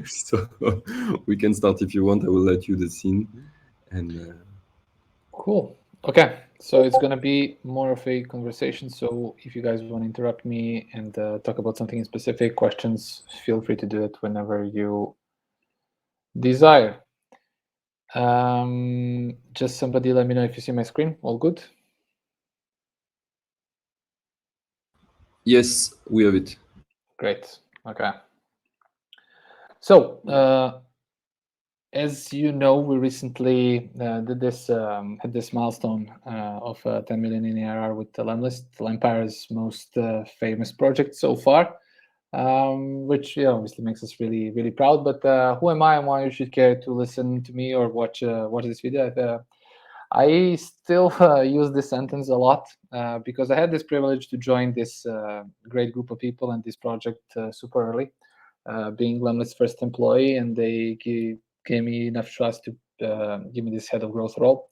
So we can start if you want. I will let you the scene. And Cool. Okay, so it's gonna be more of a conversation. So if you guys want to interrupt me and talk about something in specific, questions, feel free to do it whenever you desire. Just somebody let me know if you see my screen. All good? yes, we have it. Great. Okay. So as you know, we recently did this hit this milestone of 10 million in ARR with the Lemlist, Empire's most famous project so far, which obviously makes us really really proud. But who am I and why you should care to listen to me or watch this video? I still use this sentence a lot because I had this privilege to join this great group of people and this project super early, being Lemlist's first employee, and they gave me enough trust to give me this head of growth role,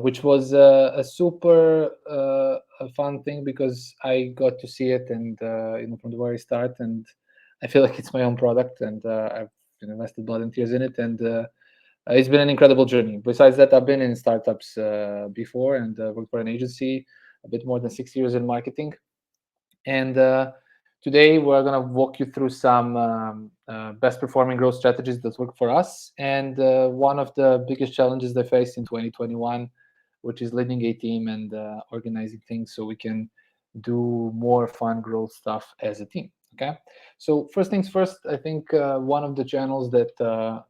which was a super a fun thing because I got to see it and from the very start, and I feel like it's my own product, and I've invested blood and tears in it, and it's been an incredible journey. Besides that, I've been in startups before and worked for an agency, a bit more than 6 years in marketing. And today we're going to walk you through some best performing growth strategies that work for us. And one of the biggest challenges they faced in 2021, which is leading a team and organizing things so we can do more fun growth stuff as a team. Okay. So first things first, I think one of the channels that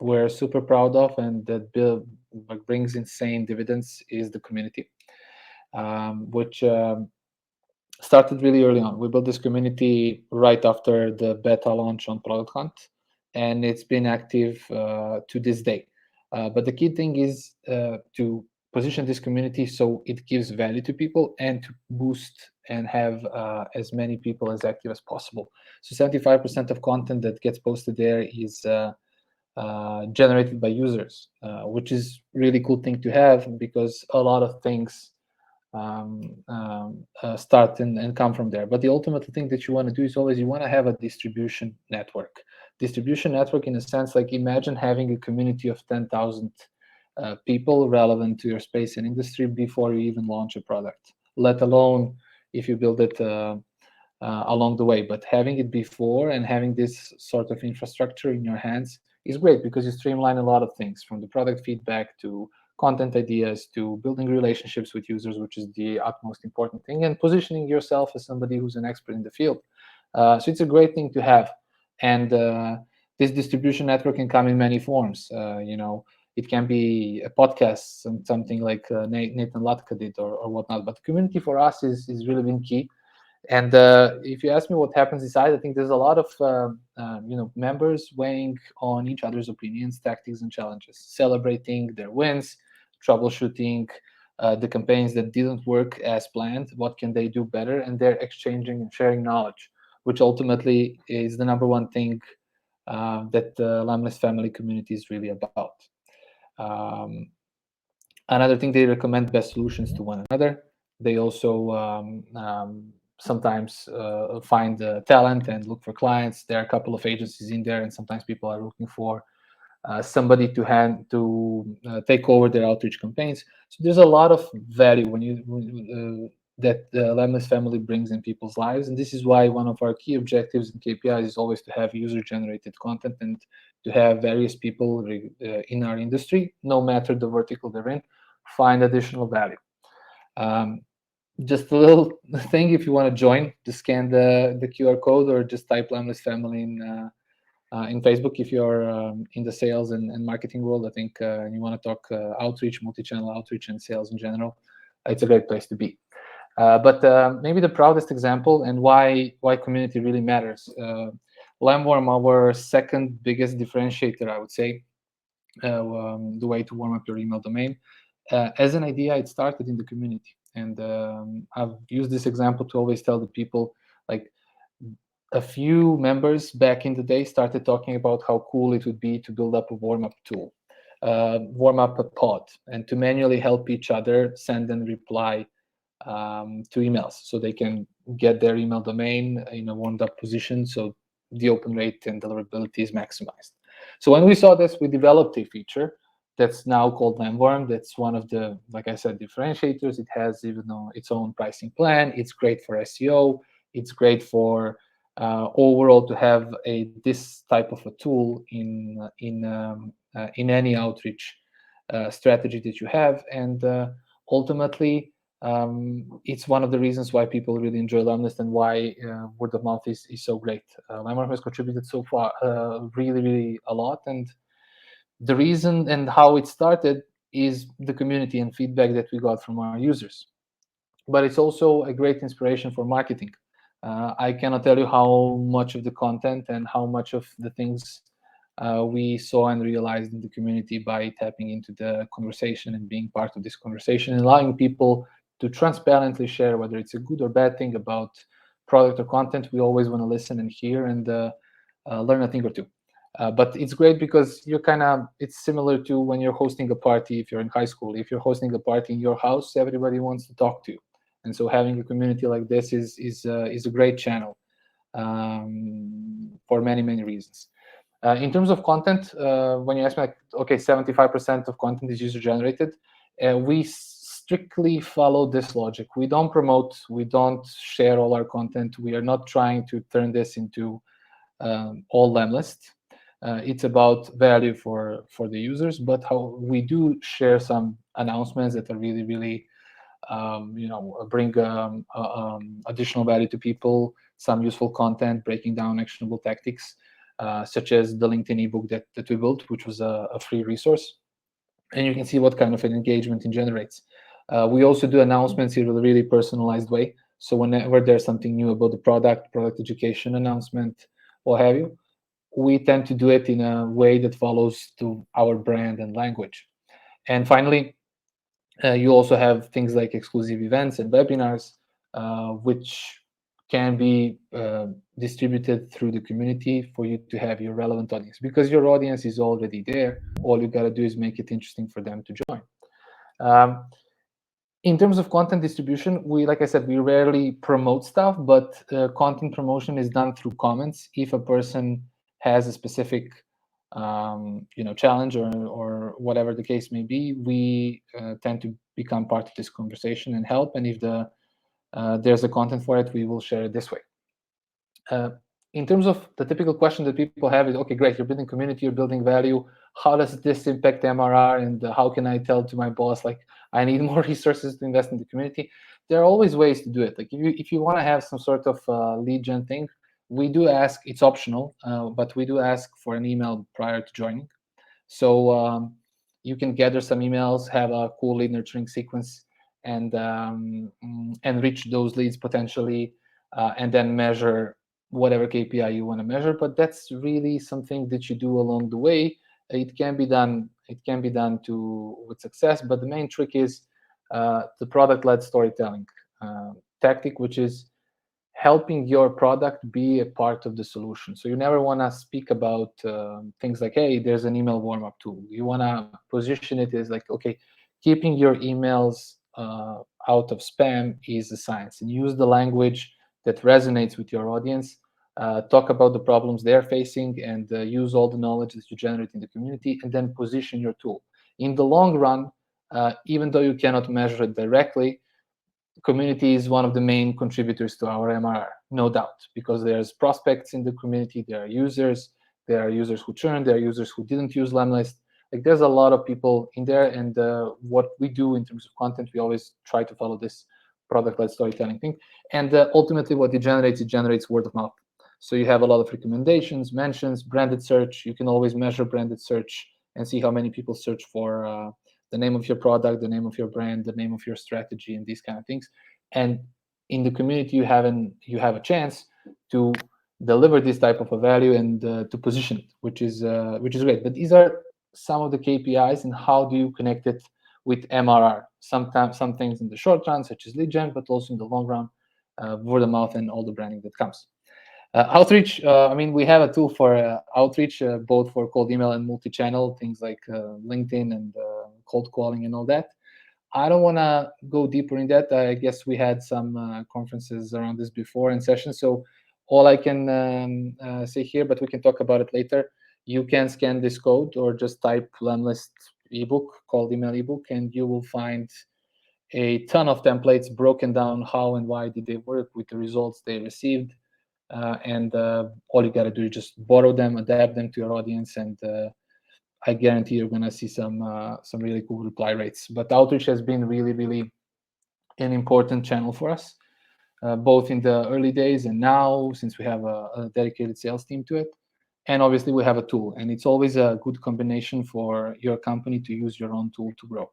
we're super proud of and that brings insane dividends is the community, which started really early on. We built this community right after the beta launch on Product Hunt, and it's been active to this day. But the key thing is to position this community so it gives value to people and to boost and have as many people as active as possible. So 75% of content that gets posted there is generated by users, which is really cool thing to have because a lot of things start and come from there. But the ultimate thing that you want to do is always you want to have a distribution network. Distribution network in a sense, like imagine having a community of 10,000 people relevant to your space and industry before you even launch a product, let alone if you build it along the way. But having it before and having this sort of infrastructure in your hands is great because you streamline a lot of things from the product feedback to content ideas to building relationships with users, which is the utmost important thing, and positioning yourself as somebody who's an expert in the field. So it's a great thing to have. And this distribution network can come in many forms. It can be a podcast, something like Nathan Latka did or whatnot. But the community for us is really been key. And if you ask me what happens inside, I think there's a lot of members weighing on each other's opinions, tactics, and challenges, celebrating their wins, troubleshooting the campaigns that didn't work as planned. What can they do better? And they're exchanging and sharing knowledge, which ultimately is the number one thing that the Lemlist family community is really about. Another thing, they recommend best solutions to one another. They also sometimes find talent and look for clients. There are a couple of agencies in there, and sometimes people are looking for somebody to take over their outreach campaigns. So there's a lot of value that the Lemlist family brings in people's lives, and this is why one of our key objectives and KPIs is always to have user-generated content and to have various people in our industry, no matter the vertical they're in, find additional value. Just a little thing, if you want to join, just scan the QR code or just type Lemlist family in Facebook if you're in the sales and marketing world. I think you want to talk outreach, multi-channel outreach, and sales in general. It's a great place to be. But maybe the proudest example and why community really matters. Lemwarm, our second biggest differentiator, I would say, the way to warm up your email domain. As an idea, it started in the community. And I've used this example to always tell the people, like, a few members back in the day started talking about how cool it would be to build up a warm-up tool, warm up a pod, and to manually help each other send and reply to emails so they can get their email domain in a warmed up position so the open rate and deliverability is maximized. So when we saw this, we developed a feature that's now called Lemworm. That's one of the, like I said, differentiators. It has even its own pricing plan. It's great for SEO. It's great for overall to have this type of a tool in any outreach strategy that you have. And ultimately, it's one of the reasons why people really enjoy Lemlist and why word of mouth is so great. Lemworm has contributed so far really, really a lot. And the reason and how it started is the community and feedback that we got from our users. But it's also a great inspiration for marketing. I cannot tell you how much of the content and how much of the things we saw and realized in the community by tapping into the conversation and being part of this conversation, and allowing people to transparently share whether it's a good or bad thing about product or content. We always want to listen and hear and learn a thing or two. But it's great because it's similar to when you're hosting a party. If you're in high school, if you're hosting a party in your house, everybody wants to talk to you. And so having a community like this is a great channel for many, many reasons. In terms of content, when you ask me, 75% of content is user-generated, we strictly follow this logic. We don't promote, we don't share all our content. We are not trying to turn this into all Lemlist. It's about value for the users, but how we do share some announcements that are really, really bring additional value to people, some useful content, breaking down actionable tactics, such as the LinkedIn ebook that we built, which was a free resource. And you can see what kind of an engagement it generates. We also do announcements in a really personalized way. So whenever there's something new about the product education announcement, what have you, we tend to do it in a way that follows to our brand and language. And finally, you also have things like exclusive events and webinars, which can be distributed through the community for you to have your relevant audience. Because your audience is already there, all you got to do is make it interesting for them to join. In terms of content distribution, like I said, we rarely promote stuff, but content promotion is done through comments. If a person has a specific challenge or whatever the case may be, we tend to become part of this conversation and help. And if there's a content for it, we will share it this way. In terms of the typical question that people have is, okay, great, you're building community, you're building value. How does this impact MRR? And how can I tell to my boss, like, I need more resources to invest in the community? There are always ways to do it. Like if you want to have some sort of lead gen thing, we do ask, it's optional, but we do ask for an email prior to joining. So you can gather some emails, have a cool lead nurturing sequence, and reach those leads potentially, and then measure whatever KPI you want to measure. But that's really something that you do along the way. It can be done. It can be done with success. But the main trick is the product-led storytelling tactic, which is helping your product be a part of the solution. So you never want to speak about things like, hey, there's an email warm-up tool. You want to position it as like, okay, keeping your emails out of spam is a science, and use the language that resonates with your audience. Talk about the problems they're facing, and use all the knowledge that you generate in the community, and then position your tool. In the long run, even though you cannot measure it directly, community is one of the main contributors to our MRR, no doubt, because there's prospects in the community, there are users who churned, there are users who didn't use Lemlist. Like, there's a lot of people in there, and what we do in terms of content, we always try to follow this product-led storytelling thing. And ultimately, what it generates word of mouth. So you have a lot of recommendations, mentions, branded search. You can always measure branded search and see how many people search for the name of your product, the name of your brand, the name of your strategy, and these kind of things. And in the community, you have a chance to deliver this type of a value and to position it, which is great. But these are some of the KPIs, and how do you connect it with MRR? Sometimes some things in the short run, such as lead gen, but also in the long run, word of mouth and all the branding that comes. Outreach, we have a tool for outreach, both for cold email and multi-channel, things like LinkedIn and cold calling and all that. I don't want to go deeper in that. I guess we had some conferences around this before and sessions. So all I can say here, but we can talk about it later. You can scan this code or just type Lemlist ebook, cold email ebook, and you will find a ton of templates broken down how and why did they work with the results they received. And all you got to do is just borrow them, adapt them to your audience, and I guarantee you're going to see some really cool reply rates. But outreach has been really, really an important channel for us, both in the early days and now, since we have a dedicated sales team to it. And obviously, we have a tool, and it's always a good combination for your company to use your own tool to grow.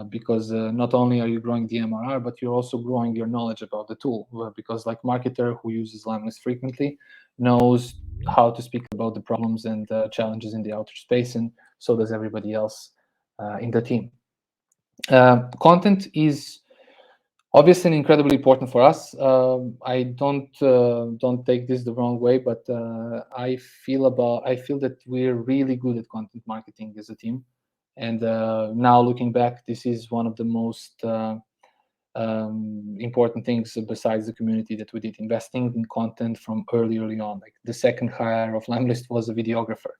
Because not only are you growing the MRR, but you're also growing your knowledge about the tool. Because like marketer who uses Lemlist frequently knows how to speak about the problems and challenges in the outreach space, and so does everybody else in the team. Content is obviously incredibly important for us. I don't take this the wrong way, but I feel that we're really good at content marketing as a team. And now looking back, this is one of the most important things besides the community that we did, investing in content from early on. Like the second hire of Lemlist was a videographer,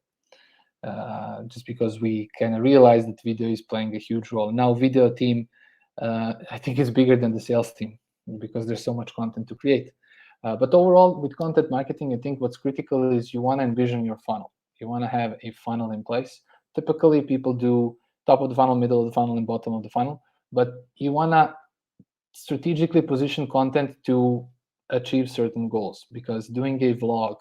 just because we kind of realized that video is playing a huge role. Now video team, I think, is bigger than the sales team because there's so much content to create. But overall, with content marketing, I think what's critical is you want to envision your funnel. You want to have a funnel in place. Typically, people do top of the funnel, middle of the funnel, and bottom of the funnel. But you want to strategically position content to achieve certain goals, because doing a vlog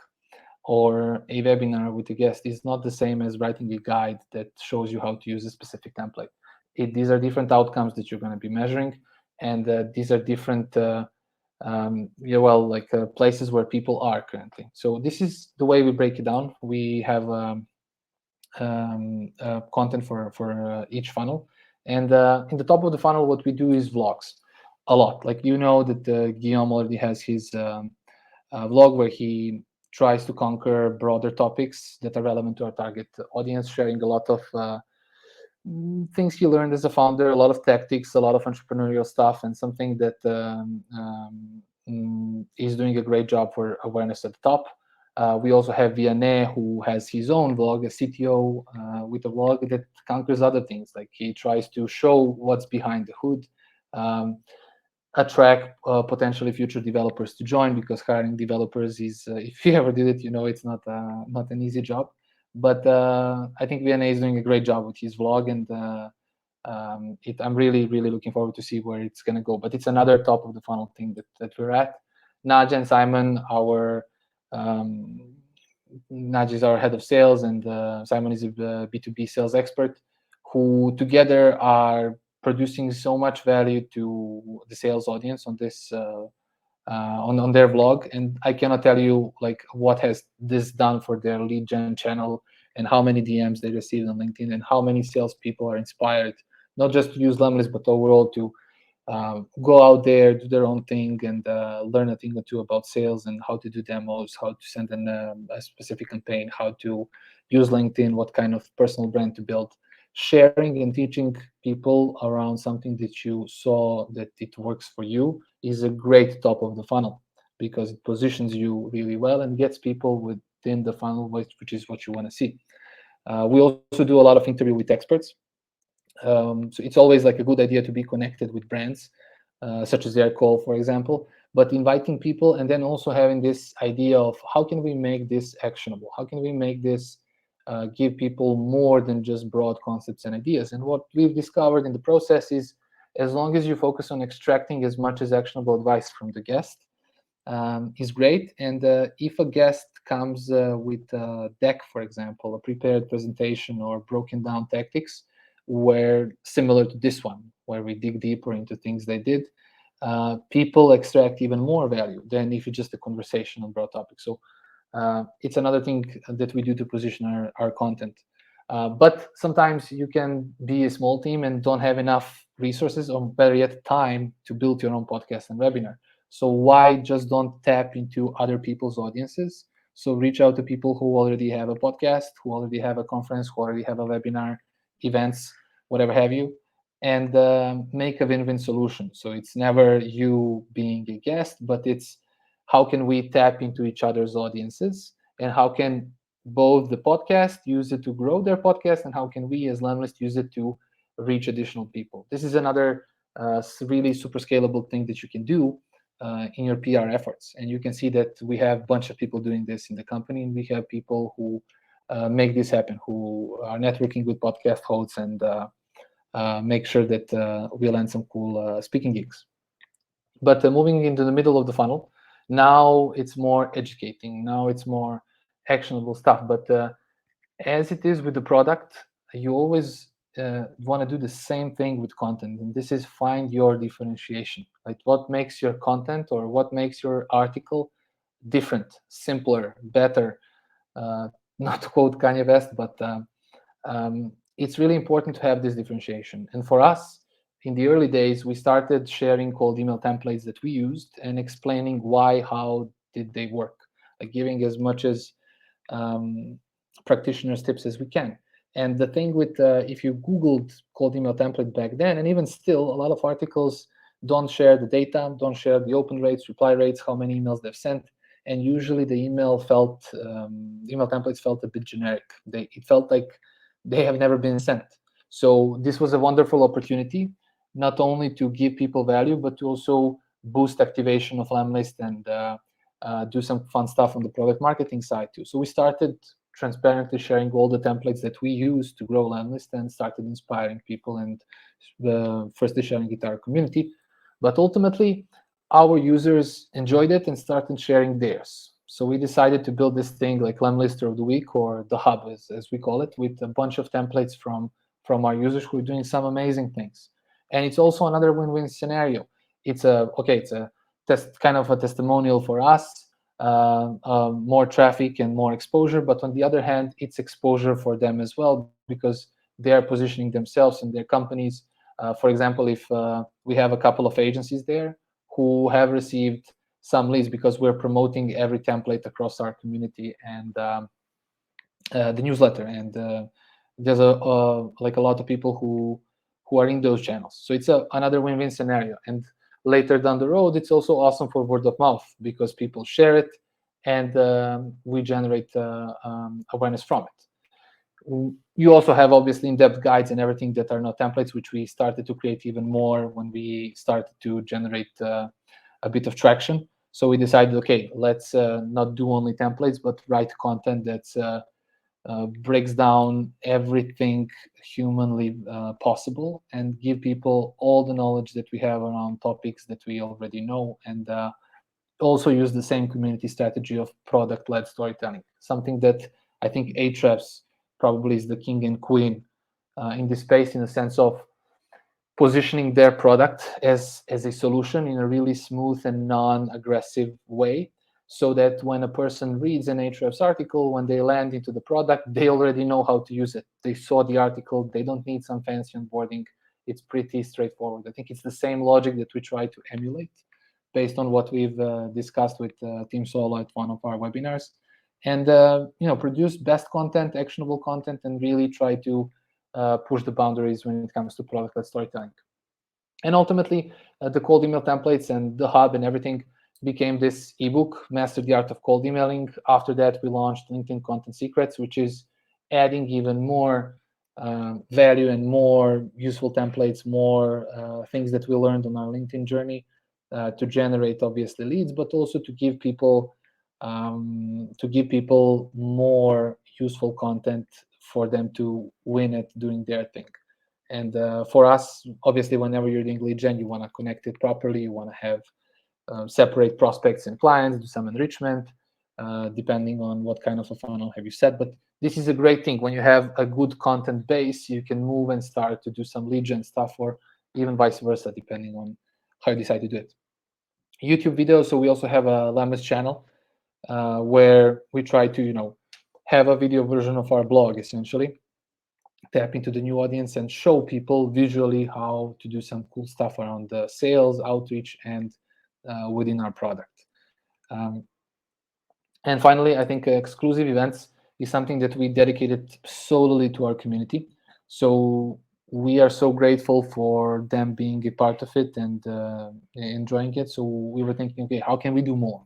or a webinar with a guest is not the same as writing a guide that shows you how to use a specific template. These are different outcomes that you're going to be measuring, and these are different places where people are currently. So this is the way we break it down. We have content for each funnel, and in the top of the funnel, what we do is vlogs a lot. Like, you know that Guillaume already has his vlog where he tries to conquer broader topics that are relevant to our target audience, sharing a lot of things he learned as a founder, a lot of tactics, a lot of entrepreneurial stuff, and something that is doing a great job for awareness at the top. We also have Vianney, who has his own vlog, a CTO with a vlog that conquers other things. Like, he tries to show what's behind the hood, attract potentially future developers to join, because hiring developers is, if you ever did it, you know it's not an easy job. But I think Vianney is doing a great job with his vlog, and I'm really, really looking forward to see where it's going to go. But it's another top of the funnel thing that we're at. Naj and Simon, Naj is our head of sales, and Simon is a B2B sales expert, who together are producing so much value to the sales audience on this on their vlog. And I cannot tell you like what has this done for their lead gen channel, and how many DMs they received on LinkedIn, and how many salespeople are inspired not just to use Lemlist, but overall to go out there, do their own thing, and learn a thing or two about sales and how to do demos, how to send in a specific campaign, how to use LinkedIn, what kind of personal brand to build. Sharing and teaching people around something that you saw that it works for you is a great top of the funnel, because it positions you really well and gets people within the funnel, which is what you want to see. We also do a lot of interview with experts. So it's always like a good idea to be connected with brands, such as Aircall, for example, but inviting people, and then also having this idea of how can we make this actionable? How can we make this give people more than just broad concepts and ideas? And what we've discovered in the process is, as long as you focus on extracting as much as actionable advice from the guest, is great. And if a guest comes with a deck, for example, a prepared presentation or broken down tactics, where similar to this one, where we dig deeper into things they did, people extract even more value than if it's just a conversation on broad topics. So it's another thing that we do to position our content. But sometimes you can be a small team and don't have enough resources, or better yet, time to build your own podcast and webinar. So why just don't tap into other people's audiences? So reach out to people who already have a podcast, who already have a conference, who already have a webinar, events, whatever have you, and make a win-win solution. So it's never you being a guest, but it's how can we tap into each other's audiences, and how can both the podcast use it to grow their podcast, and how can we as Lemlist use it to reach additional people. This is another really super scalable thing that you can do in your PR efforts. And you can see that we have a bunch of people doing this in the company, and we have people who make this happen, who are networking with podcast hosts and make sure that we land some cool speaking gigs. But moving into the middle of the funnel, now it's more educating. Now it's more actionable stuff. But as it is with the product, you always want to do the same thing with content, and this is find your differentiation. Like what makes your content or what makes your article different, simpler, better. Not to quote Kanye West, but it's really important to have this differentiation. And for us, in the early days, we started sharing cold email templates that we used and explaining why, how did they work, like giving as much as practitioners tips as we can. And the thing with if you Googled cold email template back then, and even still, a lot of articles don't share the data, don't share the open rates, reply rates, how many emails they've sent, and usually the email templates felt a bit generic. It felt like they have never been sent. So this was a wonderful opportunity, not only to give people value, but to also boost activation of Lemlist and do some fun stuff on the product marketing side too. So we started transparently sharing all the templates that we use to grow Lemlist and started inspiring people and firstly sharing it to our community. But ultimately, our users enjoyed it and started sharing theirs. So we decided to build this thing like Lemlister of the Week, or the Hub as we call it, with a bunch of templates from our users who are doing some amazing things. And it's also another win-win scenario. It's a kind of a testimonial for us, more traffic and more exposure. But on the other hand, it's exposure for them as well, because they are positioning themselves and their companies. For example, if we have a couple of agencies there who have received some leads because we're promoting every template across our community and the newsletter, and there's a lot of people who are in those channels. So it's another win-win scenario. And later down the road, it's also awesome for word of mouth, because people share it and we generate awareness from it. You also have obviously in-depth guides and everything that are not templates, which we started to create even more when we started to generate a bit of traction. So we decided, okay, let's not do only templates, but write content that breaks down everything humanly possible and give people all the knowledge that we have around topics that we already know, and also use the same community strategy of product-led storytelling, something that I think Ahrefs probably is the king and queen in this space, in the sense of positioning their product as a solution in a really smooth and non-aggressive way, so that when a person reads an Ahrefs article, when they land into the product, they already know how to use it. They saw the article. They don't need some fancy onboarding. It's pretty straightforward. I think it's the same logic that we try to emulate based on what we've discussed with Team Solo at one of our webinars, and produce best content, actionable content, and really try to push the boundaries when it comes to product-led storytelling. And ultimately, the cold email templates and the hub and everything became this ebook, Master the Art of Cold Emailing. After that, we launched LinkedIn Content Secrets, which is adding even more value and more useful templates, more things that we learned on our LinkedIn journey to generate obviously leads, but also to give people more useful content for them to win at doing their thing. And for us, obviously, whenever you're doing lead gen, you want to connect it properly. You want to have separate prospects and clients, do some enrichment, depending on what kind of a funnel have you set. But this is a great thing. When you have a good content base, you can move and start to do some lead gen stuff, or even vice versa, depending on how you decide to do it. YouTube videos. So we also have a Lemlist channel where we try to, have a video version of our blog, essentially, tap into the new audience and show people visually how to do some cool stuff around the sales, outreach, and within our product. And finally, I think exclusive events is something that we dedicated solely to our community. So we are so grateful for them being a part of it and enjoying it. So we were thinking, okay, how can we do more?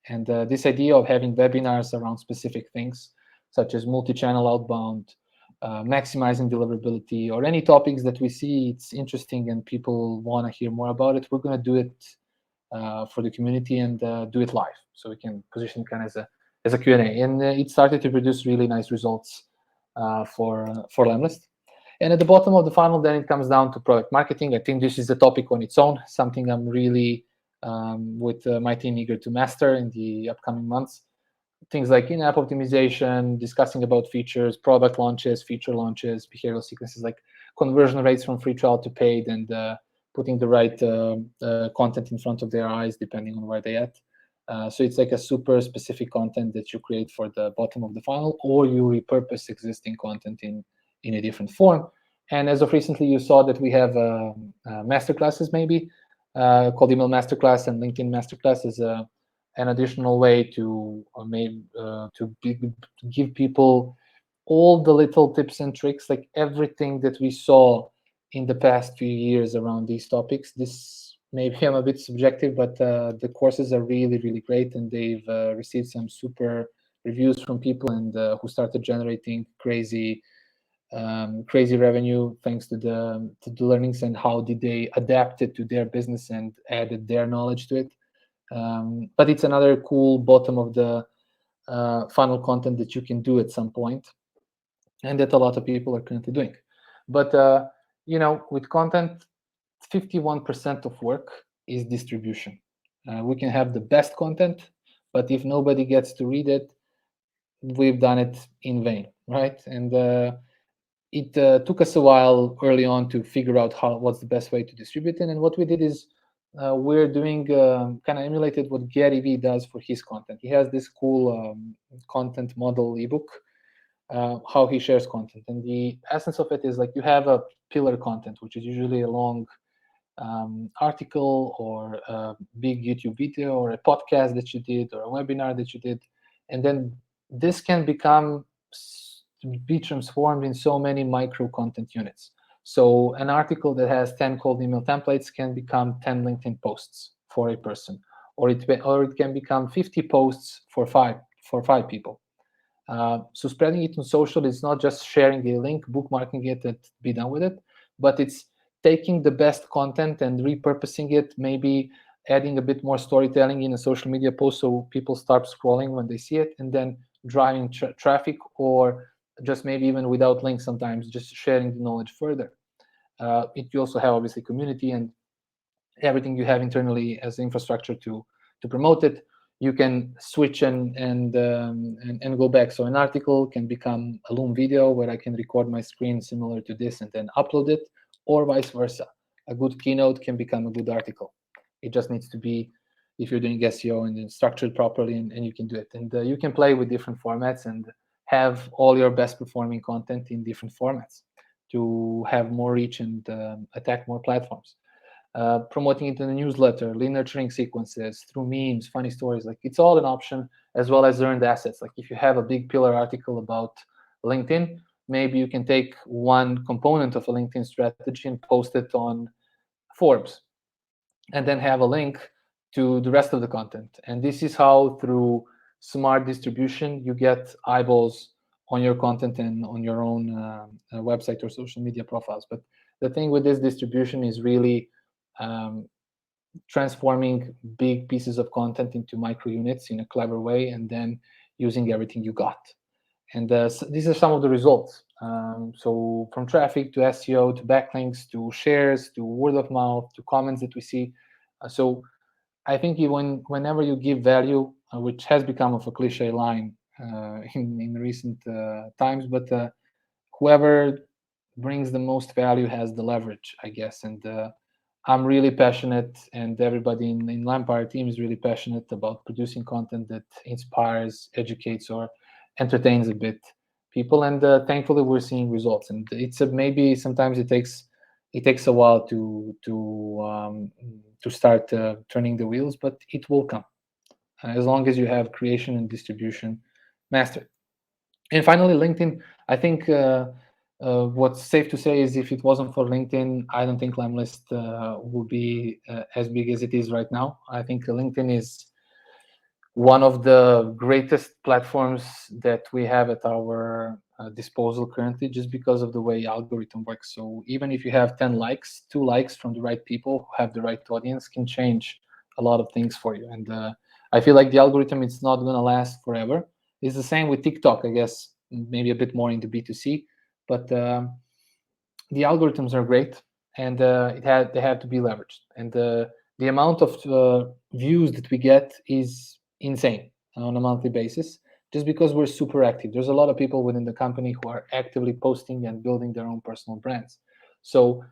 And this idea of having webinars around specific things, such as multi-channel outbound, maximizing deliverability, or any topics that we see it's interesting and people want to hear more about it, we're going to do it for the community and do it live, so we can position it kind of as a Q&A. And it started to produce really nice results for Lemlist. And at the bottom of the funnel, then it comes down to product marketing. I think this is a topic on its own, something I'm really with my team eager to master in the upcoming months. Things like in-app optimization, discussing about features, product launches, feature launches, behavioral sequences, like conversion rates from free trial to paid, and putting the right content in front of their eyes, depending on where they're at. So it's like a super specific content that you create for the bottom of the funnel, or you repurpose existing content in a different form. And as of recently, you saw that we have Masterclasses, maybe called Email Masterclass and LinkedIn Masterclass as an additional way to give people all the little tips and tricks, like everything that we saw in the past few years around these topics. This maybe I'm a bit subjective, but the courses are really, really great, and they've received some super reviews from people and who started generating crazy revenue thanks to the learnings, and how did they adapt it to their business and added their knowledge to it. But it's another cool bottom of the funnel content that you can do at some point, and that a lot of people are currently doing. But with content, 51% of work is distribution. We can have the best content, but if nobody gets to read it, we've done it in vain, right? And it took us a while early on to figure out what's the best way to distribute it. And what we did is we're doing kind of emulated what Gary Vee does for his content. He has this cool content model ebook, how he shares content. And the essence of it is like you have a pillar content, which is usually a long article or a big YouTube video or a podcast that you did or a webinar that you did. And then this can be transformed in so many micro content units. So an article that has 10 cold email templates can become 10 LinkedIn posts for a person, or it can become 50 posts for five people. So spreading it on social is not just sharing a link, bookmarking it, and be done with it, but it's taking the best content and repurposing it, maybe adding a bit more storytelling in a social media post so people start scrolling when they see it, and then driving traffic, or just maybe even without links sometimes, just sharing the knowledge further. You also have obviously community and everything you have internally as infrastructure to promote it. You can switch and go back. So an article can become a Loom video where I can record my screen similar to this and then upload it, or vice versa. A good keynote can become a good article. It just needs to be, if you're doing SEO, and then structured properly, and you can do it. And you can play with different formats and have all your best performing content in different formats to have more reach and attack more platforms. Promoting it in a newsletter, lead nurturing sequences, through memes, funny stories, like it's all an option, as well as earned assets. Like if you have a big pillar article about LinkedIn, maybe you can take one component of a LinkedIn strategy and post it on Forbes, and then have a link to the rest of the content. And this is how, through smart distribution, you get eyeballs on your content and on your own website or social media profiles. But the thing with this distribution is really transforming big pieces of content into micro units in a clever way, and then using everything you got. And these are some of the results. So from traffic to SEO to backlinks to shares to word of mouth to comments that we see. So I think whenever you give value, which has become of a cliche line in recent times, but whoever brings the most value has the leverage, I guess. And I'm really passionate, and everybody in Lampire team is really passionate about producing content that inspires, educates, or entertains a bit people. And thankfully, we're seeing results. And it's maybe sometimes it takes a while to start turning the wheels, but it will come as long as you have creation and distribution mastered. And finally, LinkedIn. I think what's safe to say is, if it wasn't for LinkedIn, I don't think Lemlist would be as big as it is right now. I think LinkedIn is one of the greatest platforms that we have at our disposal currently, just because of the way algorithm works. So even if you have 10 likes, 2 likes from the right people who have the right audience can change a lot of things for you. And I feel like the algorithm, it's not going to last forever. It's the same with TikTok, I guess, maybe a bit more into B2C, but the algorithms are great, and they have to be leveraged. And the amount of views that we get is insane on a monthly basis, just because we're super active. There's a lot of people within the company who are actively posting and building their own personal brands. So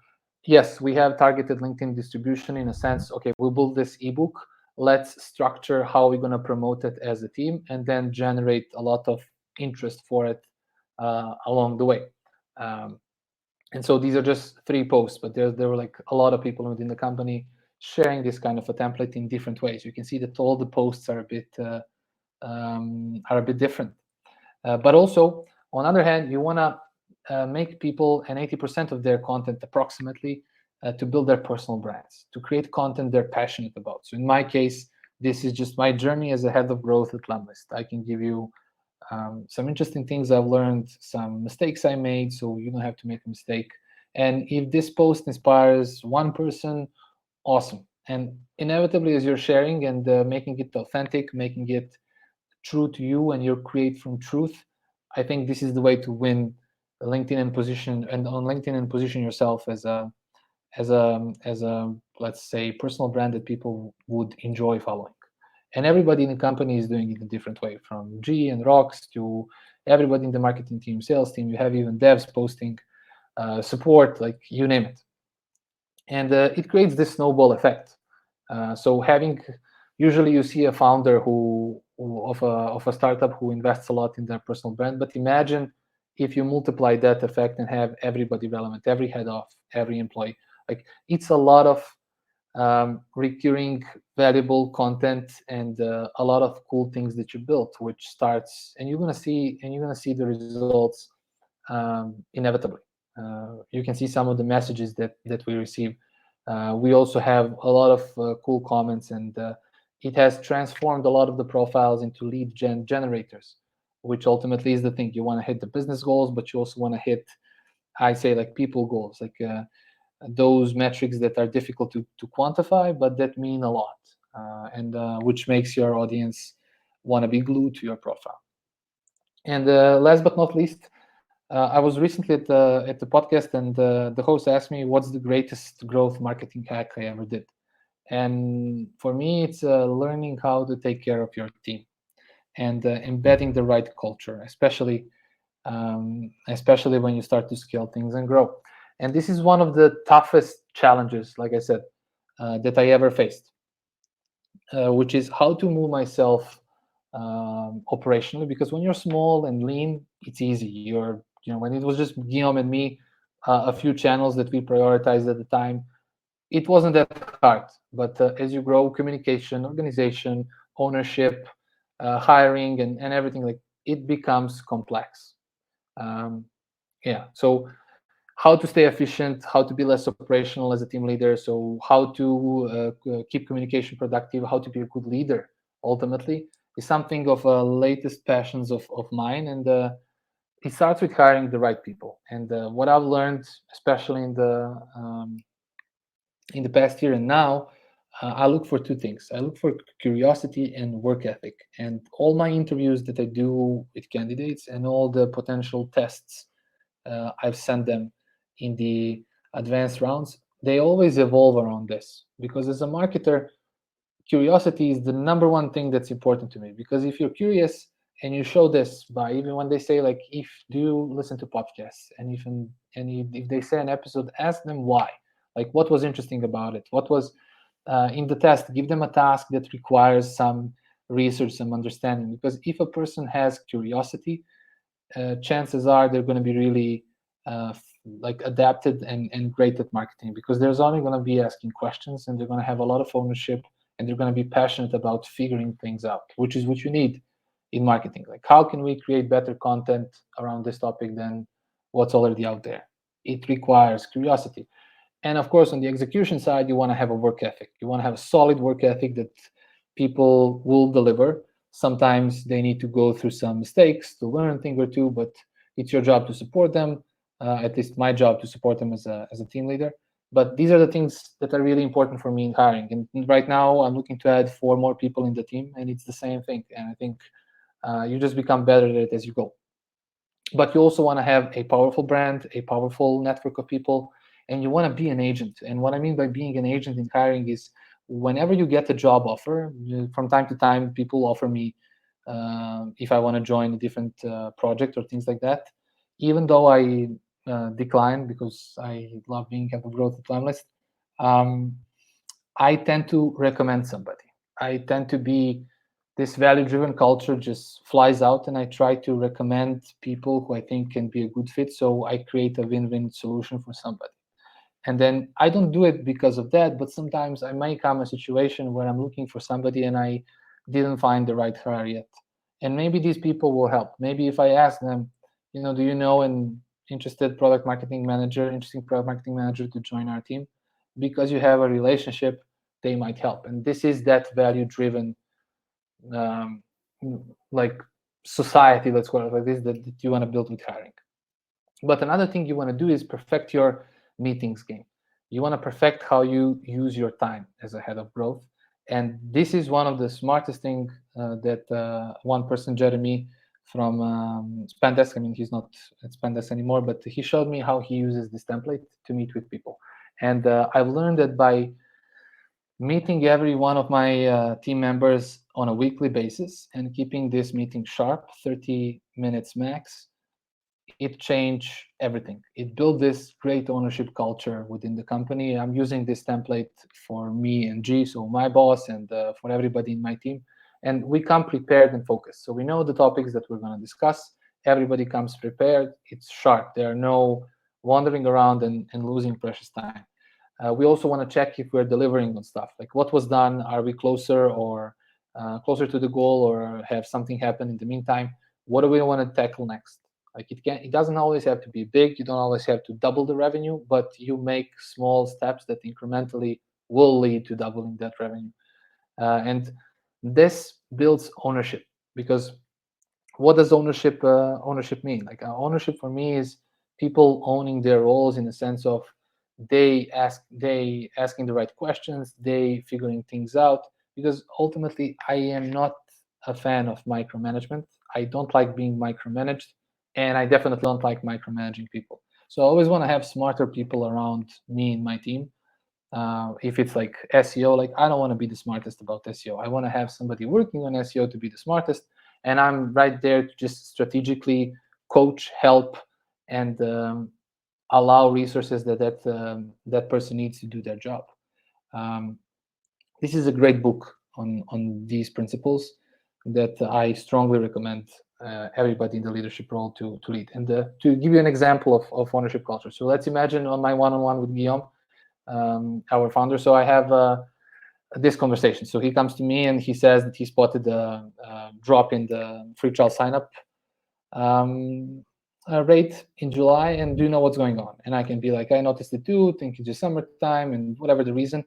yes, we have targeted LinkedIn distribution in a sense. Okay, we'll build this ebook. Let's structure how we're going to promote it as a team, and then generate a lot of interest for it along the way. And so these are just 3 posts, but there were like a lot of people within the company sharing this kind of a template in different ways. You can see that all the posts are a bit different. But also, on the other hand, you want to make people an 80% of their content approximately to build their personal brands, to create content they're passionate about. So in my case, this is just my journey as a head of growth at Lemlist. I can give you some interesting things I've learned, some mistakes I made, so you don't have to make a mistake. And if this post inspires one person, awesome. And inevitably, as you're sharing and making it authentic, making it true to you, and you create from truth, I think this is the way to win LinkedIn and position, and on LinkedIn, and position yourself as a let's say personal brand that people would enjoy following. And everybody in the company is doing it in a different way, from G and Rocks to everybody in the marketing team, sales team. You have even devs posting, support, like you name it. And it creates this snowball effect. So usually you see a founder of a startup who invests a lot in their personal brand, but imagine if you multiply that effect and have everybody relevant, every head off, every employee. Like, it's a lot of recurring valuable content, and a lot of cool things that you built, which starts, and you're gonna see the results inevitably. You can see some of the messages that we receive. We also have a lot of cool comments, and it has transformed a lot of the profiles into lead generators, which ultimately is the thing. You want to hit the business goals, but you also want to hit, I say, like, people goals, like those metrics that are difficult to quantify, but that mean a lot, and which makes your audience want to be glued to your profile. And last but not least, I was recently at the podcast, and the host asked me, what's the greatest growth marketing hack I ever did? And for me, it's learning how to take care of your team, and embedding the right culture, especially when you start to scale things and grow. And this is one of the toughest challenges, like I said, that I ever faced, which is how to move myself operationally. Because when you're small and lean, it's easy. When it was just Guillaume and me, a few channels that we prioritized at the time, it wasn't that hard. But as you grow, communication, organization, ownership, hiring, and everything, like, it becomes complex. So how to stay efficient, how to be less operational as a team leader, so how to keep communication productive, how to be a good leader, ultimately, is something of latest passions of mine. And it starts with hiring the right people. And what I've learned, especially in the past year and now, I look for 2 things. I look for curiosity and work ethic. And all my interviews that I do with candidates, and all the potential tests I've sent them in the advanced rounds, they always evolve around this. Because as a marketer, curiosity is the number one thing that's important to me. Because if you're curious, and you show this by, even when they say, like, if do you listen to podcasts, and if they say an episode, ask them why. Like, what was interesting about it? What was in the test? Give them a task that requires some research, some understanding. Because if a person has curiosity, chances are they're going to be really adapted and great at marketing, because there's only going to be asking questions, and they're going to have a lot of ownership, and they're going to be passionate about figuring things out, which is what you need in marketing. Like, how can we create better content around this topic than what's already out there? It requires curiosity. And of course, on the execution side, you want to have a work ethic. You want to have a solid work ethic that people will deliver. Sometimes they need to go through some mistakes to learn a thing or two, but it's your job to support them. At least my job to support them as a team leader. But these are the things that are really important for me in hiring. And right now, I'm looking to add 4 more people in the team, and it's the same thing. And I think you just become better at it as you go. But you also want to have a powerful brand, a powerful network of people, and you want to be an agent. And what I mean by being an agent in hiring is whenever you get a job offer, from time to time, people offer me if I want to join a different project or things like that. Even though I decline because I love being head of growth at Lemlist, I tend to recommend somebody. I tend to be this value-driven culture just flies out, and I try to recommend people who I think can be a good fit. So I create a win-win solution for somebody. And then I don't do it because of that, but sometimes I might come a situation where I'm looking for somebody and I didn't find the right hire yet. And maybe these people will help. Maybe if I ask them, do you know an interesting product marketing manager to join our team? Because you have a relationship, they might help. And this is that value-driven like society, let's call it like this, that you want to build with hiring. But another thing you want to do is perfect your meetings game. You want to perfect how you use your time as a head of growth. And this is one of the smartest thing that one person, Jeremy from Spandesk, I mean, he's not at Spandesk anymore, but he showed me how he uses this template to meet with people. And I've learned that by meeting every one of my team members on a weekly basis and keeping this meeting sharp, 30 minutes max, it changed everything. It built this great ownership culture within the company. I'm using this template for me and G, so my boss, and for everybody in my team. And we come prepared and focused. So we know the topics that we're going to discuss. Everybody comes prepared. It's sharp. There are no wandering around and losing precious time. We also want to check if we're delivering on stuff. Like what was done, are we closer or closer to the goal, or have something happen in the meantime? What do we want to tackle next? Like it doesn't always have to be big. You don't always have to double the revenue, but you make small steps that incrementally will lead to doubling that revenue. And this builds ownership, because what does ownership mean? Like ownership for me is people owning their roles in the sense of they asking the right questions, they figuring things out, because ultimately I am not a fan of micromanagement. I don't like being micromanaged, and I definitely don't like micromanaging people. So I always want to have smarter people around me in my team. If it's like SEO, like I don't want to be the smartest about SEO. I want to have somebody working on SEO to be the smartest, and I'm right there to just strategically coach, help, and allow resources that person needs to do their job. This is a great book on these principles that I strongly recommend everybody in the leadership role to read. And to give you an example of ownership culture. So let's imagine on my one-on-one with Guillaume, our founder. So I have this conversation. So he comes to me and he says that he spotted a drop in the free trial sign-up rate in July, and do you know what's going on? And I can be like, I noticed it too, think it's just summertime, and whatever the reason.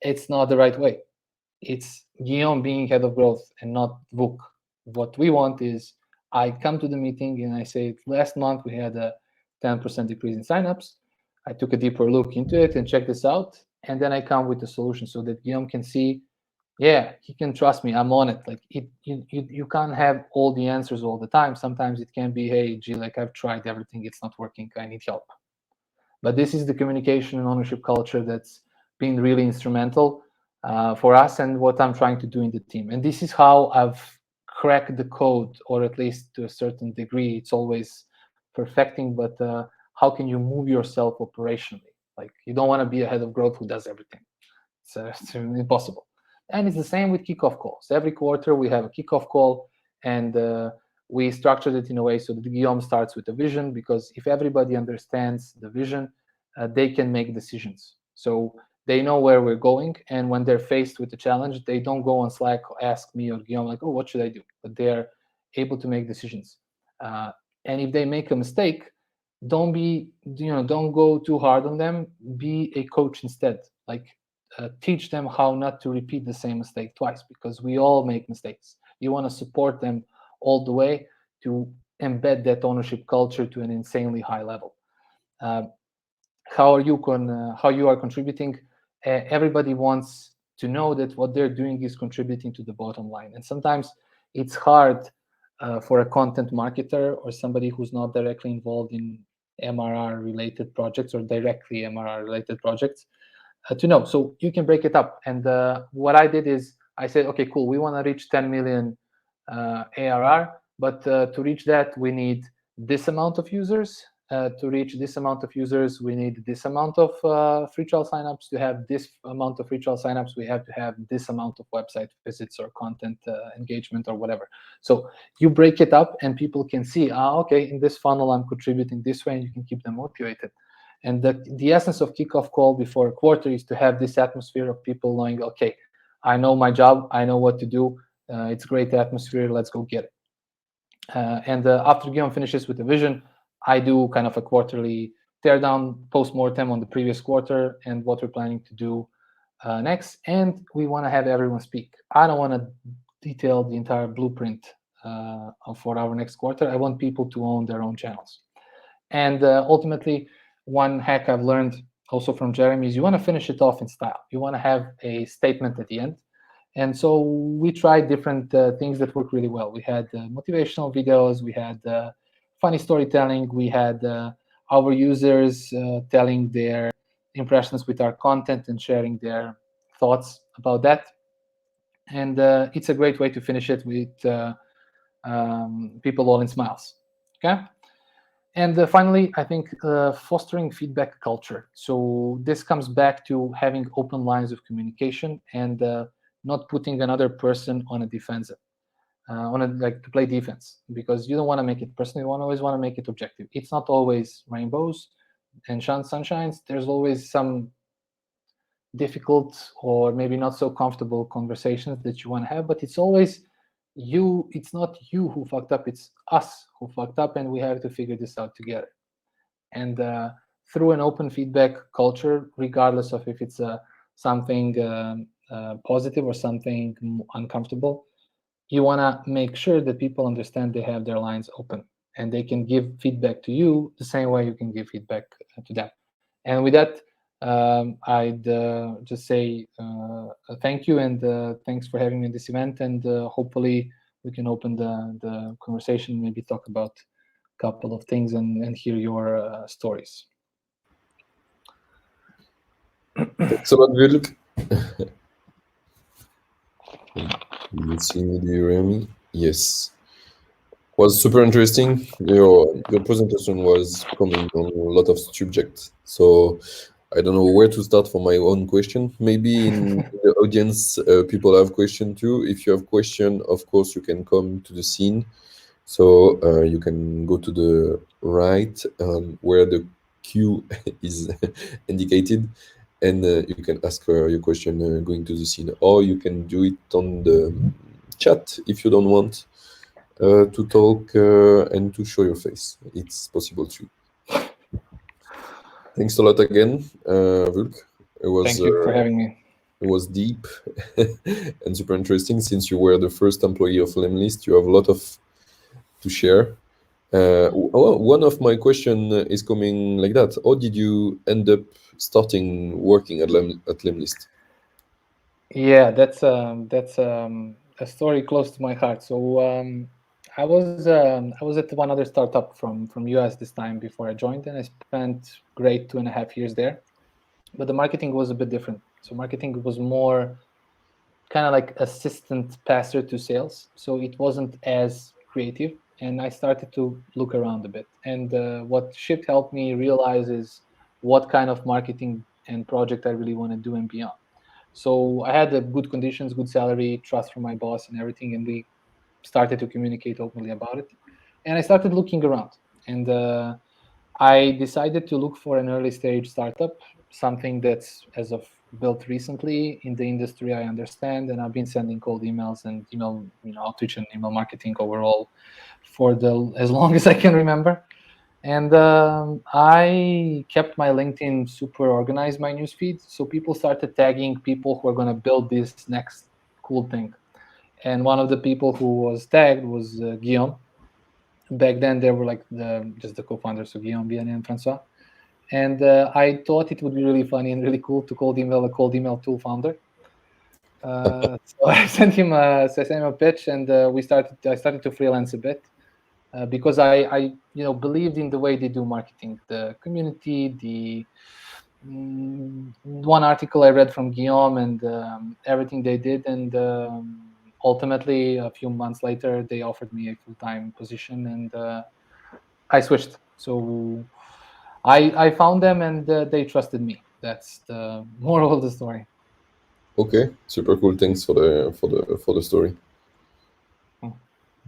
It's not the right way. It's Guillaume being head of growth and not Vuk. What we want is I come to the meeting and I say, last month we had a 10% decrease in signups. I took a deeper look into it and checked this out. And then I come with a solution so that Guillaume can see, yeah, he can trust me. I'm on it. Like you can't have all the answers all the time. Sometimes it can be, hey, G, like I've tried everything. It's not working. I need help. But this is the communication and ownership culture that's been really instrumental for us and what I'm trying to do in the team. And this is how I've cracked the code, or at least to a certain degree. It's always perfecting, but how can you move yourself operationally? Like you don't want to be a head of growth who does everything. It's impossible. And it's the same with kickoff calls. Every quarter we have a kickoff call, and we structured it in a way so that Guillaume starts with a vision, because if everybody understands the vision, they can make decisions. So they know where we're going, and when they're faced with a challenge, they don't go on Slack, ask me or Guillaume, like, oh, what should I do? But they're able to make decisions. And if they make a mistake, don't go too hard on them. Be a coach instead. Like teach them how not to repeat the same mistake twice, because we all make mistakes. You want to support them all the way to embed that ownership culture to an insanely high level. How you are contributing? Everybody wants to know that what they're doing is contributing to the bottom line, and sometimes it's hard for a content marketer or somebody who's not directly involved in MRR related projects or directly MRR related projects to know. So you can break it up. And what I did is I said, okay, cool, we want to reach 10 million ARR, but to reach that, we need this amount of users. To reach this amount of users, we need this amount of free trial signups. To have this amount of free trial signups, we have to have this amount of website visits or content engagement or whatever. So you break it up and people can see, okay, in this funnel, I'm contributing this way, and you can keep them motivated. And the essence of kickoff call before a quarter is to have this atmosphere of people knowing, okay, I know my job, I know what to do. It's a great atmosphere, let's go get it. And after Guillaume finishes with the vision, I do kind of a quarterly teardown, post-mortem on the previous quarter and what we're planning to do next. And we want to have everyone speak. I don't want to detail the entire blueprint for our next quarter. I want people to own their own channels. And ultimately, one hack I've learned also from Jeremy is you want to finish it off in style. You want to have a statement at the end. And so we tried different things that work really well. We had motivational videos. We had funny storytelling. We had our users telling their impressions with our content and sharing their thoughts about that. And it's a great way to finish it with people all in smiles. Okay. And finally, I think fostering feedback culture. So this comes back to having open lines of communication and not putting another person on a defensive, to play defense, because you don't want to make it personal. You always want to make it objective. It's not always rainbows and sunshines. There's always some difficult or maybe not so comfortable conversations that you want to have, but it's always you. It's not you who fucked up. It's us who fucked up, and we have to figure this out together. And through an open feedback culture, regardless of if it's something positive or something uncomfortable, you want to make sure that people understand they have their lines open and they can give feedback to you the same way you can give feedback to them. And with that, I'd just say thank you and thanks for having me in this event. And hopefully we can open the conversation, maybe talk about a couple of things and hear your stories. Thanks a lot, Vuk. You see me? Do you hear me? Yes. Was super interesting. Your presentation was coming on a lot of subjects. So I don't know where to start for my own question. Maybe in the audience, people have question too. If you have question, of course, you can come to the scene. So you can go to the right where the queue is indicated. And you can ask your question going to the scene, or you can do it on the chat if you don't want to talk and to show your face. It's possible too. Thanks a lot again, Vuk. Thank you for having me. It was deep and super interesting. Since you were the first employee of Lemlist, you have a lot to share. One of my question is coming like that. How did you end up starting working at Lemlist? Yeah, that's a story close to my heart. So I was at one other startup from US this time before I joined, and I spent great 2.5 years there. But the marketing was a bit different. So marketing was more kind of like assistant passer to sales. So it wasn't as creative. And I started to look around a bit. And what Shift helped me realize is what kind of marketing and project I really want to do and beyond. So I had good conditions, good salary, trust from my boss and everything. And we started to communicate openly about it. And I started looking around. And I decided to look for an early stage startup, something that's as of built recently in the industry I understand, and I've been sending cold emails and email outreach and email marketing overall for as long as I can remember. And I kept my LinkedIn super organized, my newsfeed, so people started tagging people who are going to build this next cool thing. and one of the people who was tagged was Guillaume. Back then, they were like just the co-founders, so Guillaume, Vianney, and Francois. And I thought it would be really funny and really cool to call email a cold email tool founder. So I sent him a pitch, and I started to freelance a bit because I believed in the way they do marketing, the community, the one article I read from Guillaume, and everything they did, and ultimately a few months later they offered me a full-time position, and I switched. So I found them, and they trusted me. That's the moral of the story. Okay, super cool. Thanks for the story.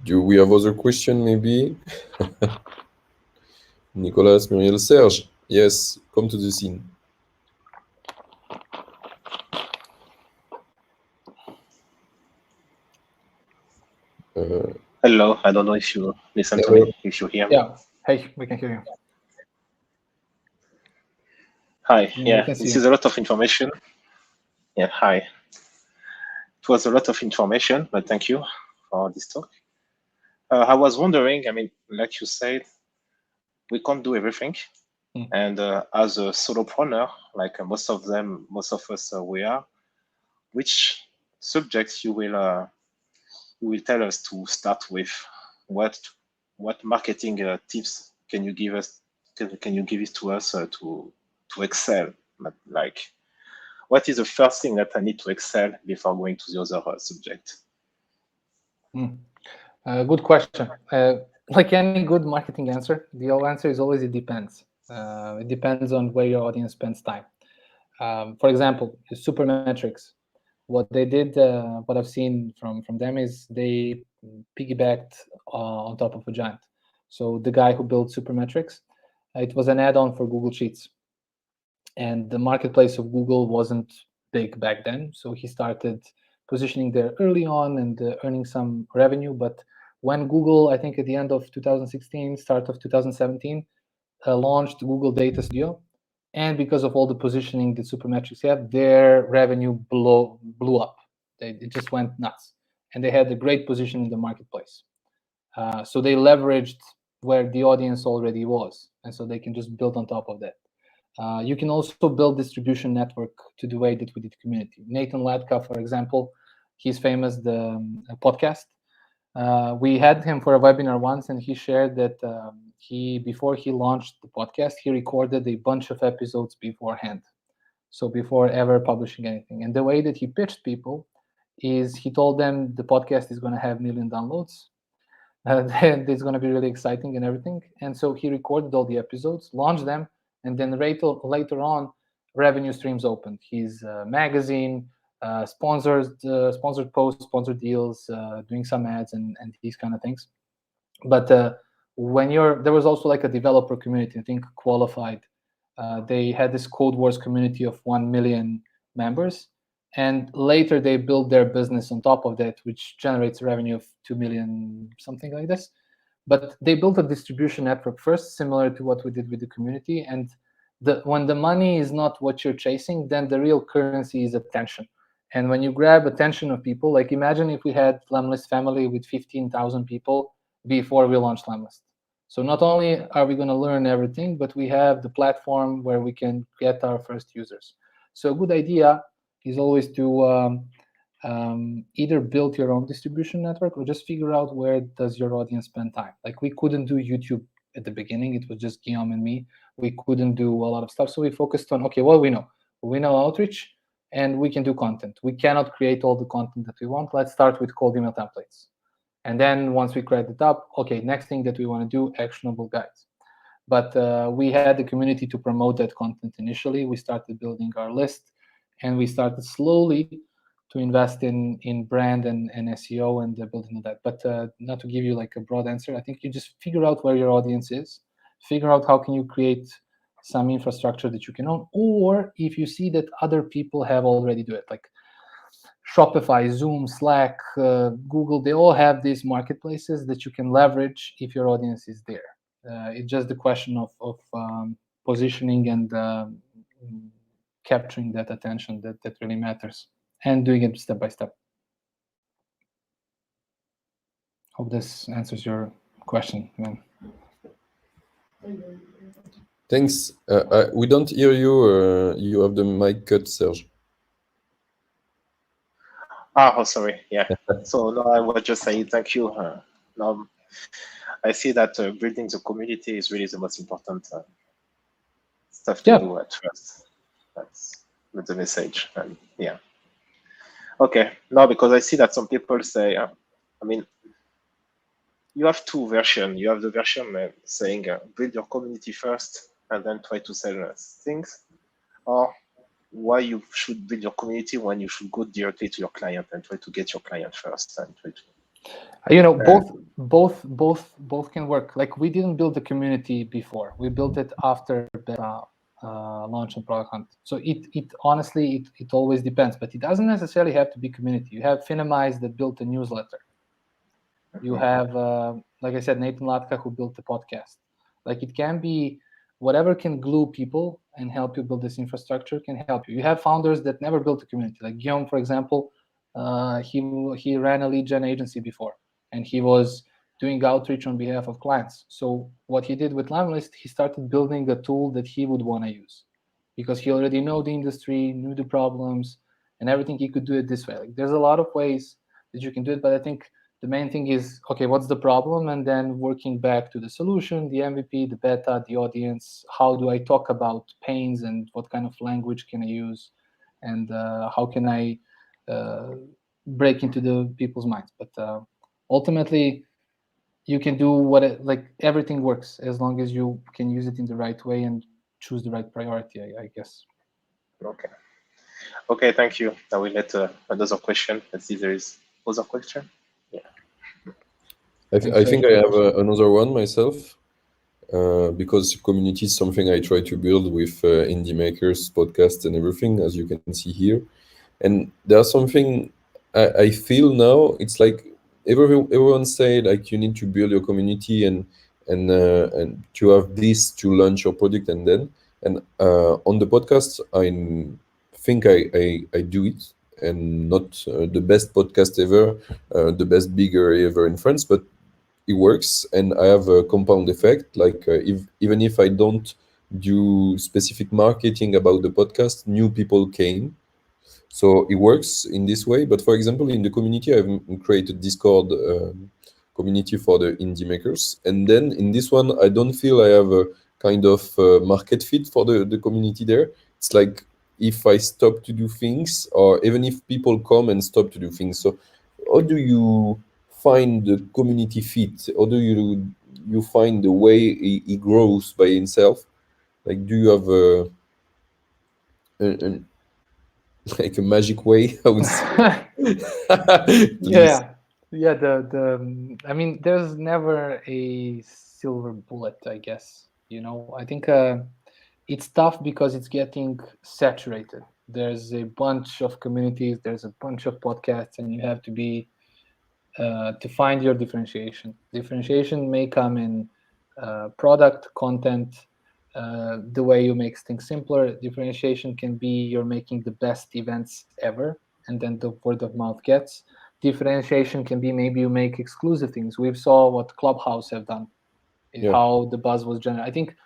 Do we have other question maybe? Nicolas, Muriel, Serge. Yes, come to the scene. Hello, I don't know if you listen to me, if you hear me. Yeah, hey, we can hear you. Hi, yeah, this is a lot of information. Yeah, hi. It was a lot of information, but thank you for this talk. I was wondering, I mean, like you said, we can't do everything. And as a solopreneur, like most of us we are, which subjects you will tell us to start with? What marketing tips can you give us? Can you give it to us to excel? Like, what is the first thing that I need to excel before going to the other subject? Good question. Like any good marketing answer, the whole answer is always it depends. It depends on where your audience spends time. For example, Supermetrics. What they did, what I've seen from them is they piggybacked on top of a giant. So the guy who built Supermetrics, it was an add-on for Google Sheets. And the marketplace of Google wasn't big back then. So he started positioning there early on and earning some revenue. But when Google, I think at the end of 2016, start of 2017, launched Google Data Studio, and because of all the positioning that Supermetrics have, their revenue blew up. It just went nuts. And they had a great position in the marketplace. So they leveraged where the audience already was. And so they can just build on top of that. You can also build distribution network to the way that we did community. Nathan Latka, for example, he's famous, the podcast. We had him for a webinar once, and he shared that before he launched the podcast, he recorded a bunch of episodes beforehand. So before ever publishing anything. And the way that he pitched people is he told them the podcast is going to have 1 million downloads. And it's going to be really exciting and everything. And so he recorded all the episodes, launched them, and then later on, revenue streams opened. His magazine, sponsored posts, sponsored deals, doing some ads and these kind of things. But there was also like a developer community, I think Qualified. They had this Code Wars community of 1 million members. And later they built their business on top of that, which generates revenue of 2 million, something like this. But they built a distribution network first, similar to what we did with the community. And when the money is not what you're chasing, then the real currency is attention. And when you grab attention of people, like imagine if we had Lemlist family with 15,000 people before we launched Lemlist. So not only are we going to learn everything, but we have the platform where we can get our first users. So a good idea is always to either build your own distribution network or just figure out where does your audience spend time. Like we couldn't do YouTube at the beginning. It was just Guillaume and me. We couldn't do a lot of stuff. So we focused on, okay, what do we know? We know outreach and we can do content. We cannot create all the content that we want. Let's start with cold email templates. And then once we create it up, okay, next thing that we want to do, actionable guides. But we had the community to promote that content initially. We started building our list, and we started slowly to invest in brand and SEO and building that. But not to give you like a broad answer, I think you just figure out where your audience is, figure out how can you create some infrastructure that you can own, or if you see that other people have already do it, like Shopify, Zoom, Slack, Google, they all have these marketplaces that you can leverage if your audience is there. It's just the question of positioning and capturing that attention that really matters, and doing it step by step. Hope this answers your question, man. Thanks. We don't hear you. You have the mic cut, Serge. Oh, sorry. Yeah. So no, I was just saying thank you. I see that building the community is really the most important stuff to do at first. That's the message. And yeah. Okay. No, because I see that some people say, I mean, you have two versions. You have the version saying build your community first and then try to sell things, or why you should build your community when you should go directly to your client and try to get your client first and try to. Both can work. Like, we didn't build the community before. We built it after beta launch and product hunt. So it honestly it always depends, but it doesn't necessarily have to be community. You have Finemize that built a newsletter. You have, like I said, Nathan Latka, who built the podcast. Like, it can be whatever can glue people and help you build this infrastructure can help you. You have founders that never built a community. Like Guillaume, for example, he ran a lead gen agency before, and he was doing outreach on behalf of clients. So what he did with Lemlist, he started building a tool that he would want to use, because he already know the industry, knew the problems, and everything. He could do it this way. Like, there's a lot of ways that you can do it, but I think the main thing is, okay, what's the problem? And then working back to the solution, the MVP, the beta, the audience. How do I talk about pains, and what kind of language can I use? And how can I break into the people's minds? But ultimately, you can do like everything works as long as you can use it in the right way and choose the right priority, I guess. Okay, thank you. I will let another question. Let's see if there is other question. Yeah. I think I have another one myself, because community is something I try to build with indie makers, podcasts, and everything, as you can see here. And there's something I feel now. It's like everyone say, like, you need to build your community and to have this to launch your product, and on the podcast I think I do it, and not the best podcast ever, the best bigger ever in France, but it works, and I have a compound effect. Like, even if I don't do specific marketing about the podcast, new people came. So it works in this way. But for example, in the community, I've created Discord community for the indie makers. And then in this one, I don't feel I have a kind of market fit for the community there. It's like, if I stop to do things, or even if people come and stop to do things. So how do you find the community fit? How do you find the way it grows by itself? Like, do you have a like a magic way, I would say? Yeah. I mean, there's never a silver bullet, I guess. I think it's tough because it's getting saturated. There's a bunch of communities, there's a bunch of podcasts, and you have to be to find your differentiation. Differentiation may come in product, content, the way you make things simpler. Differentiation can be you're making the best events ever, and then the word of mouth gets. Differentiation can be maybe you make exclusive things. We saw what Clubhouse have done, how the buzz was generated. I think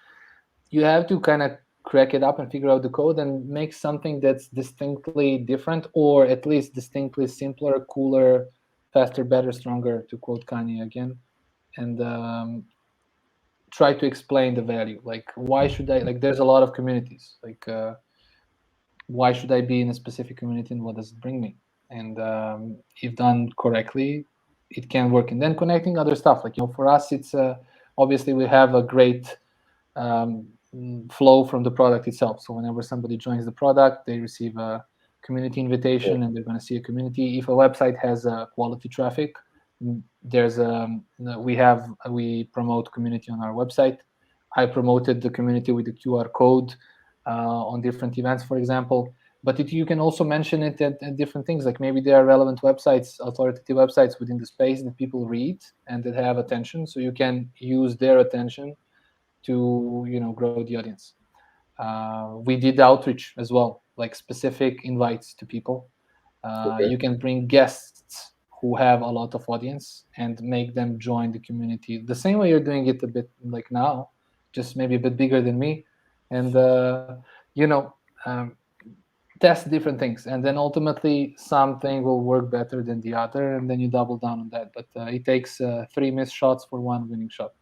you have to kind of crack it up and figure out the code and make something that's distinctly different, or at least distinctly simpler, cooler, faster, better, stronger, to quote Kanye again, and try to explain the value. Like, why should I, like, there's a lot of communities. Like, why should I be in a specific community, and what does it bring me? And if done correctly, it can work. And then connecting other stuff. Like, for us, it's obviously we have a great flow from the product itself. So whenever somebody joins the product, they receive a community invitation, and they're going to see a community. If a website has quality traffic, there's we promote community on our website. I promoted the community with the QR code on different events, for example. But you can also mention it at different things. Like, maybe there are relevant websites, authoritative websites within the space that people read and that have attention. So you can use their attention to grow the audience. We did outreach as well, like specific invites to people. You can bring guests who have a lot of audience and make them join the community the same way you're doing it a bit like now, just maybe a bit bigger than me, and test different things, and then ultimately something will work better than the other, and then you double down on that. But it takes 3 missed shots for 1 winning shot.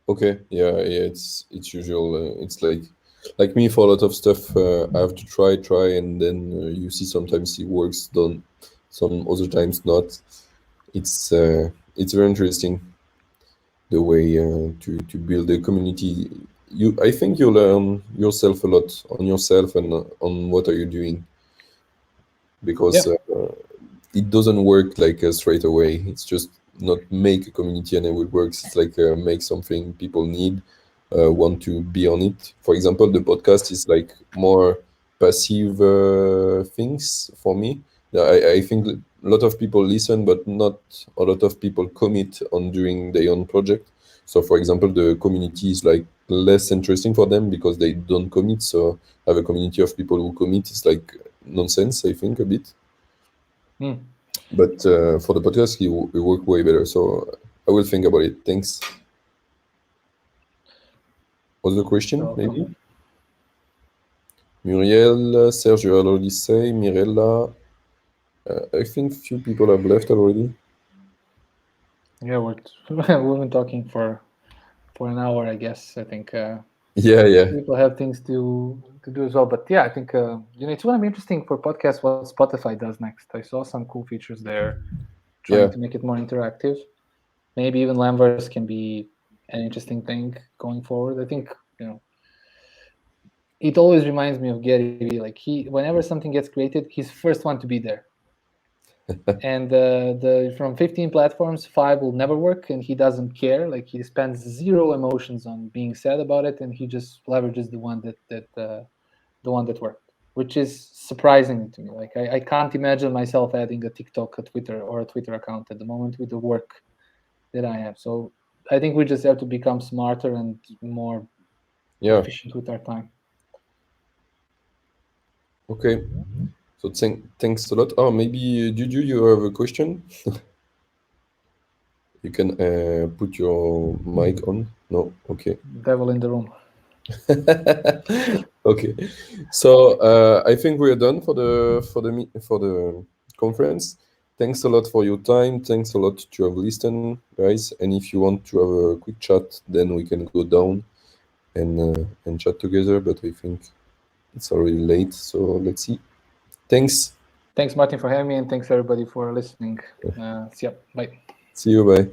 Okay, yeah, it's usual. It's like me for a lot of stuff. I have to try, and then you see sometimes it works, done, some other times not. It's very interesting the way to build a community. I think you learn yourself a lot on yourself and on what are you doing, because it doesn't work like straight away. It's just not make a community and it will work. It's like make something people need, want to be on it. For example, the podcast is like more passive things for me. I think a lot of people listen, but not a lot of people commit on doing their own project. So, for example, the community is like less interesting for them because they don't commit. So, have a community of people who commit is like nonsense, I think, a bit. But for the podcast, it work way better. So I will think about it. Thanks. Other question, maybe? Muriel, Serge, you already say. Mirella, I think few people have left already. Yeah, we've been talking for an hour, I guess. I think. Yeah. People have things to do as well, but yeah, I think it's going to be interesting for podcasts what Spotify does next. I saw some cool features there, trying to make it more interactive. Maybe even Lemverse can be an interesting thing going forward. I think it always reminds me of Gary Vee. Like whenever something gets created, he's first one to be there. And from 15 platforms, 5 will never work, and he doesn't care. Like he spends 0 emotions on being sad about it, and he just leverages the one that worked, which is surprising to me. Like I can't imagine myself adding a TikTok, a Twitter, or a Twitter account at the moment with the work that I have. So I think we just have to become smarter and more efficient with our time. Okay. So thanks a lot. Oh, maybe Juju, you have a question? You can put your mic on. No, okay. Devil in the room. Okay, so I think we're done for the conference. Thanks a lot for your time. Thanks a lot to have listened, guys. And if you want to have a quick chat, then we can go down and chat together. But I think it's already late, so let's see. Thanks. Thanks, Martin, for having me, and thanks everybody for listening. See you. Bye. See you. Bye.